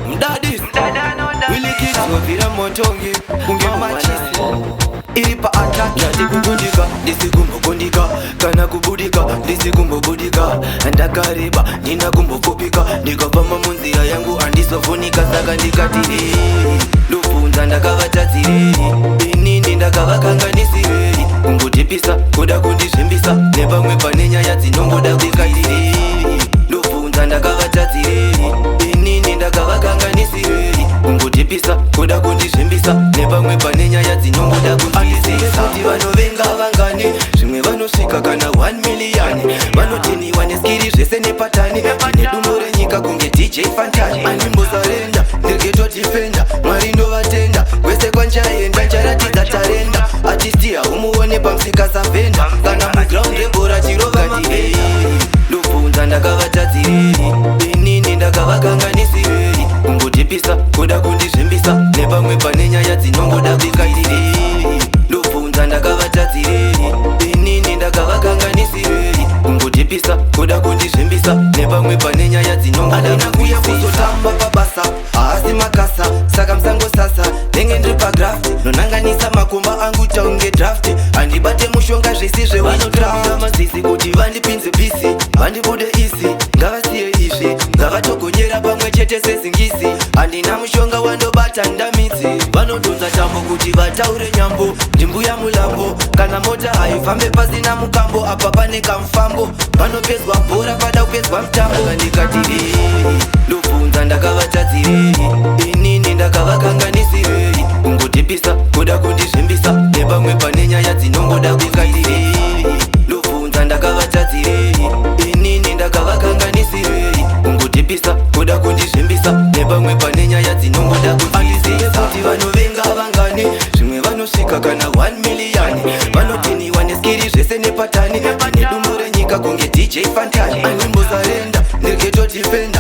Mdadis Wilikizovira motongi kunge machisi Iripa ataki Ndati kukundika, ndisikumbukundika Kana kubudika, ndisikumbubudika Ndakariba, nina kumbukupika Ndikavama munzira yangu andisofunika Saka ndikatiri, lufunza ndakavatatiri Inini ndakavakanganisiri Kungutipisa, kuda kundishimbisa Nepamwe panenya yadzinongoda kukatiri Lufunza ndakavatatiri Inini ndakavakanganisiri Kungutipisa, kuda kundishimbisa Nepamwe panenya yadzinongoda kukatiri Kuti vanovenga vangani Zvimwe vanosvika kana 1 million Vanotini vaneskiri zvese nepatani Nedumbo renyika kunge DJ Fantani Animbosarenda, ndirgetotipenda Mwari ndovatenda, kwese kwanchaenda Ncharatidza tarenda, atistia umuone pamsika savenda Kana muground rebora chirova matiri Ndofunza ndakavatadziriri Inini ndakavakanganisiriri Kungotipisa, kuda kundizvimbisa Nepamwe panenya yadzinongoda kukatiri Ndofunza ndakavatadziriri Inini ndakavakanganisiriri Kungotipisa, kuda kundizvimbisa Nepamwe panenya yadzinongoda kuya kuzotamba pabasa Haasi makasa, saka msango sasa Nenge ndiri pagrafti, nonanganisa makomba angu taunge drafti Andibate mushonga zvisi zvewanodrafta Mazisi kuti vandipinze pisi, vandibude isi Ngavasiye izvi, ngavatogonyera pamwe chete sezingisi Handina mushonga wandobata ndamitsi Vanodonza tambo kuti vataure nyambo Ndimbuya mulambo, kana mota haifambe pasina mukambo Apa pane kamufambo, vanopedzwa bhora pada kupedzwa mutambo Ndikatiri, ndofunza ndakavatadziriri Inini ndakavakanganisiriri Kungotipisa, kuda kundizvimbisa Nepamwe panenya yadzinongoda kukatiri Ndofunza ndakavatadziriri Inini ndakavakanganisiriri Kungotipisa, kuda kundizvimbisa Nepamwe panenya yadzinongoda kukatiri Kuti vanovenga vangani Zvimwe vanosvika kana 1 million Vanotini vaneskiri zvese nepatani Nedumbo renyika kunge DJ Fantani Animbosarenda, ndirgetotipenda